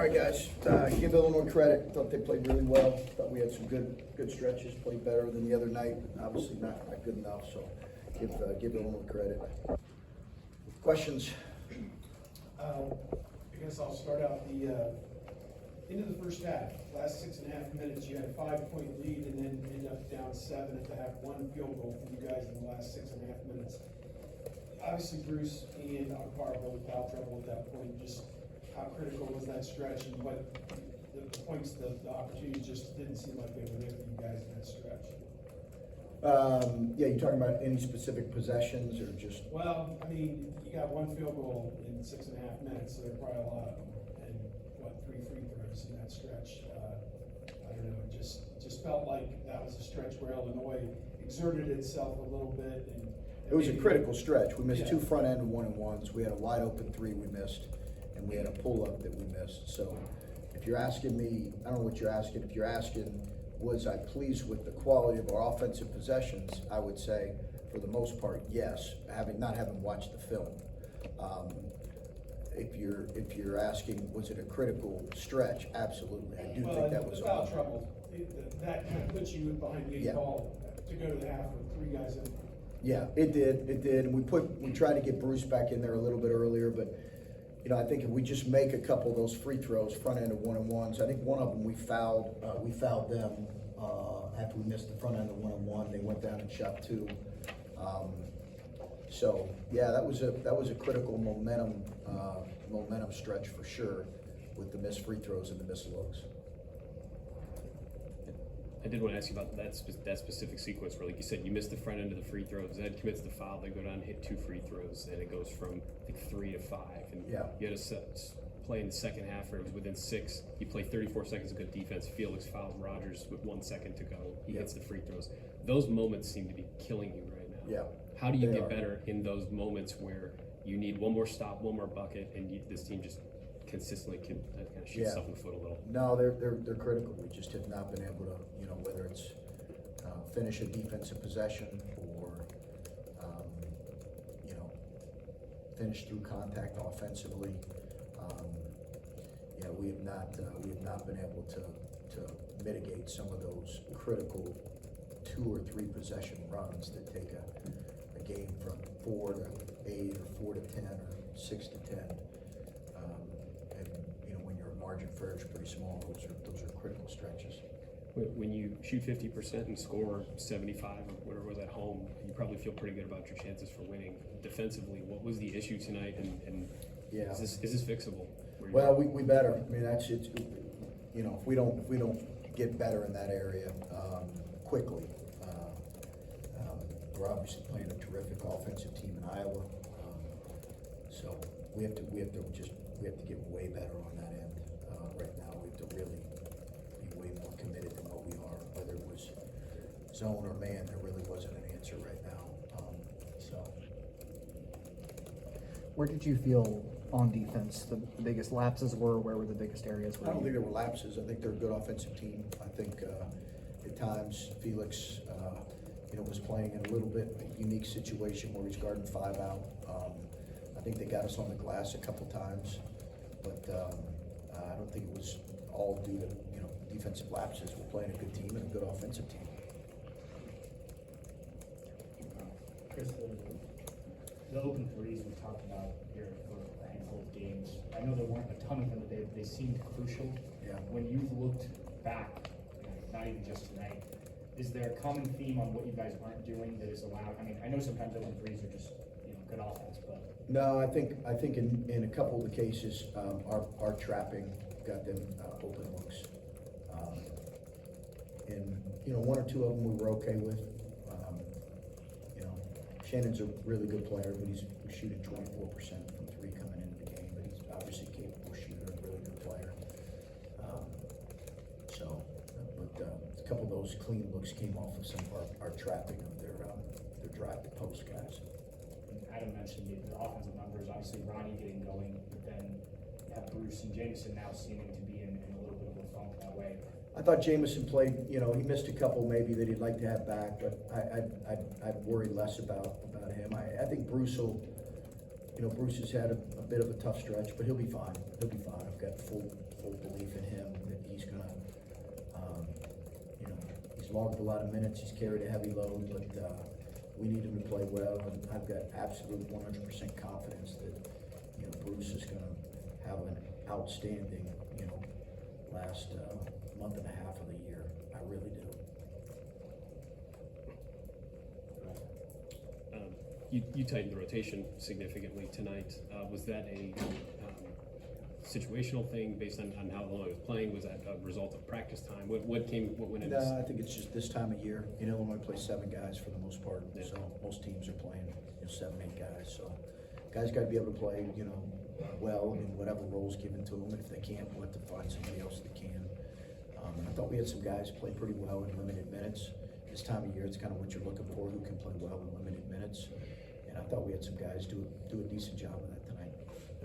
right, guys. Give Illinois credit. Thought they played really well. Thought we had some good stretches. Played better than the other night. Obviously not good enough. So give Illinois credit. Questions? I guess I'll start out the into the first half. Last 6.5 minutes, you had a 5-point lead, and then ended up down 7 at the half. One field goal for you guys in the last 6.5 minutes. Obviously, Bruce and Akbar both foul trouble at that point. Just how critical was that stretch, and what the points, the opportunities just didn't seem like they were there for you guys in that stretch. Yeah, you talking about any specific possessions or just? Well, I mean, you got one field goal in 6.5 minutes, so there are probably a lot of them, and what, 3 free throws in that stretch. I don't know, it just felt like that was a stretch where Illinois exerted itself a little bit, and It was a critical stretch. We missed Yeah. 2 front end 1-and-1s. We had a wide open 3 we missed, and we had a pull up that we missed. So if you're asking me, I don't know what you're asking. If you're asking, was I pleased with the quality of our offensive possessions? I would say, for the most part, yes. Not having watched the film. If you're asking, was it a critical stretch? Absolutely. I do think that was foul trouble. That kind of puts you behind the Yeah. ball to go to the half with 3 guys in. Yeah, it did. And we tried to get Bruce back in there a little bit earlier, but I think if we just make a couple of those free throws, front end of 1-and-1s, I think one of them we fouled them after we missed the front end of 1-and-1. They went down and shot 2. So yeah, that was a critical momentum stretch for sure, with the missed free throws and the missed looks. I did want to ask you about that specific sequence where, like you said, you missed the front end of the free throws. Zed commits the foul. They go down and hit 2 free throws, and it goes from I think 3 to 5. And Yeah. you had a play in the second half where it was within 6. You play 34 seconds of good defense. Felix fouls Rogers with 1 second to go. He Yeah. hits the free throws. Those moments seem to be killing you right now. Yeah. How do you They get are. better in those moments where you need one more stop, one more bucket, and this team just consistently can kind of shoot itself in the foot a little? No, they're critical. We just have not been able to, whether it's finish a defensive possession or finish through contact offensively. We have not been able to mitigate some of those critical 2 or 3 possession runs that take a game from 4 to 8 or 4 to 10 or 6 to 10. When your margin for error is pretty small, those are critical stretches. When you shoot 50% and score 75 or whatever it was at home, you probably feel pretty good about your chances for winning. Defensively, what was the issue tonight, and Yeah. is this fixable? Well, we better. I mean, that's it. If we don't get better in that area quickly, we're obviously playing a terrific offensive team in Iowa. So we have to get way better on that end. Right now, we have to really be way more committed than what we are. Whether it was zone or man, there really wasn't an answer right now. Where did you feel on defense the biggest lapses were? Where were the biggest areas? I don't think there were lapses. I think they're a good offensive team. I think at times Felix, was playing in a little bit unique situation where he's guarding 5 out. I think they got us on the glass a couple times, but I don't think it was all due to defensive lapses. We're playing a good team and a good offensive team. Chris, the open threes we talked about here for a handful of games. I know there weren't a ton of them today, but they seemed crucial. Yeah. When you've looked back, not even just tonight, is there a common theme on what you guys aren't doing that is allowed? I mean, I know sometimes open threes are just good offense, but No, I think in a couple of the cases, our trapping got them open looks. And 1 or 2 of them we were okay with. Shannon's a really good player, but he's shooting 24% from 3 coming into the game, but he's obviously a capable shooter and a really good player. A couple of those clean looks came off of some of our trapping of their drive to post guys. Adam mentioned the offensive numbers, obviously Ronnie getting going, but then you have Bruce and Jameson now seeming to be in a little bit of a funk that way. I thought Jameson played, he missed a couple maybe that he'd like to have back, but I'd worry less about him. I think Bruce has had a bit of a tough stretch, but he'll be fine. I've got full full belief in him that he's gonna, you know, he's logged a lot of minutes, he's carried a heavy load, but, we need him to play well, and I've got absolute 100% confidence that, you know, Bruce is gonna have an outstanding, you know, last, month and a half of the year. I really do. You tightened the rotation significantly tonight. Was that a situational thing based on how long he was playing? Was that a result of practice time? What went into this? No, I think it's just this time of year. You know, Illinois plays 7 guys for the most part, Yeah. so most teams are playing, you know, 7, 8 guys. So guys got to be able to play, you know, well in whatever role's given to them. If they can't, we'll have to find somebody else that can. And I thought we had some guys play pretty well in limited minutes. This time of year, it's kind of what you're looking for, who can play well in limited minutes. And I thought we had some guys do a decent job of that tonight.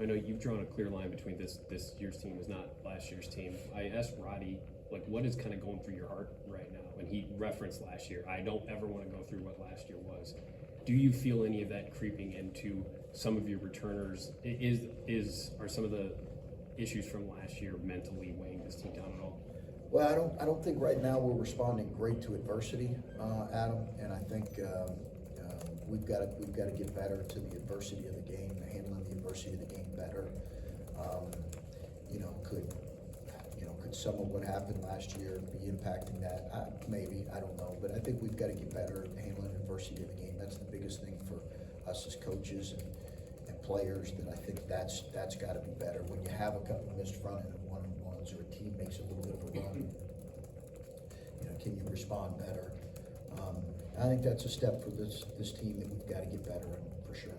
I know you've drawn a clear line between this year's team is not last year's team. I asked Roddy, like, what is kind of going through your heart right now? And he referenced last year. I don't ever want to go through what last year was. Do you feel any of that creeping into some of your returners? Are some of the issues from last year mentally weighing this team down at all? Well, I don't think right now we're responding great to adversity, Adam, and I think we've got to get better to the adversity of the game, handling the adversity of the game better. Could some of what happened last year be impacting that? Maybe, I don't know, but I think we've got to get better at handling adversity of the game. That's the biggest thing for us as coaches and players. That I think that's got to be better. When you have a couple missed front end one-on-ones, or a team makes a little bit of a run, you know, can you respond better? I think that's a step for this team that we've got to get better in, for sure.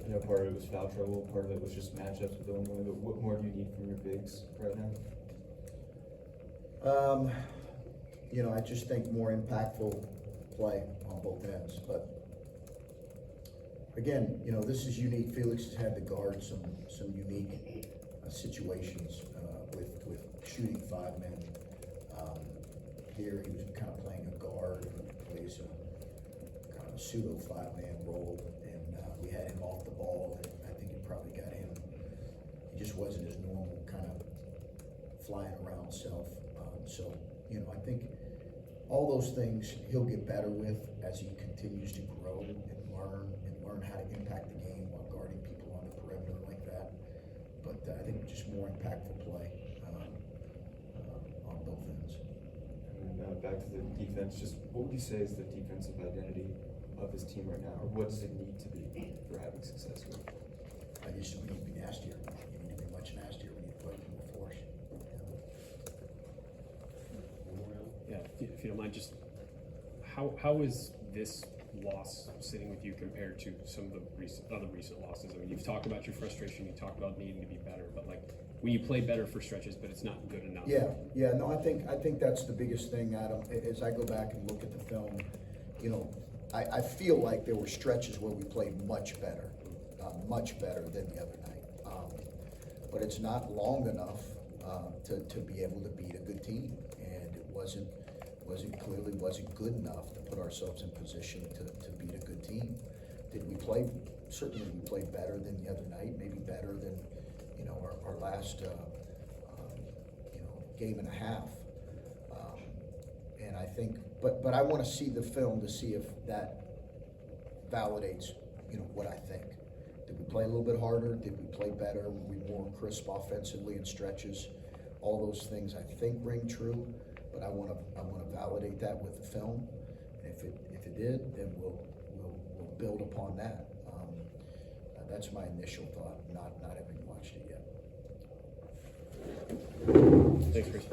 I know part of it was foul trouble, part of it was just matchups with Illinois, but what more do you need from your bigs right now? You know, I just think more impactful play on both ends. But again, you know, this is unique. Felix has had to guard some unique situations with shooting 5 men. Here he was kind of playing a guard who plays a kind of a pseudo 5-man role, and we had him off the ball, and I think it probably got him. He just wasn't his normal kind of flying around self. So, you know, I think all those things he'll get better with as he continues to grow and learn how to impact the game while guarding people on the perimeter like that. But I think just more impactful play on both ends. And then back to the defense, just what would you say is the defensive identity of this team right now, or what does it need to be for having success with? I just we need to be nastier. You need to be much nastier. We need to play more force. Yeah, if you don't mind, just how is this loss sitting with you compared to some of the other recent losses? I mean, you've talked about your frustration, you talked about needing to be better, but like when you play better for stretches, but it's not good enough. Yeah. No, I think that's the biggest thing, Adam. As I go back and look at the film, you know, I feel like there were stretches where we played much better than the other night. But it's not long enough to be able to beat a good team, and it wasn't good enough to put ourselves in position to beat a good team. Did we play? Certainly we played better than the other night, maybe better than, you know, our last game and a half. And I think, but I want to see the film to see if that validates, you know, what I think. Did we play a little bit harder? Did we play better? Were we more crisp offensively in stretches? All those things I think ring true, but I want to validate that with the film. And if it did, then we'll build upon that. That's my initial thought, not having watched it yet. Thanks, Chris.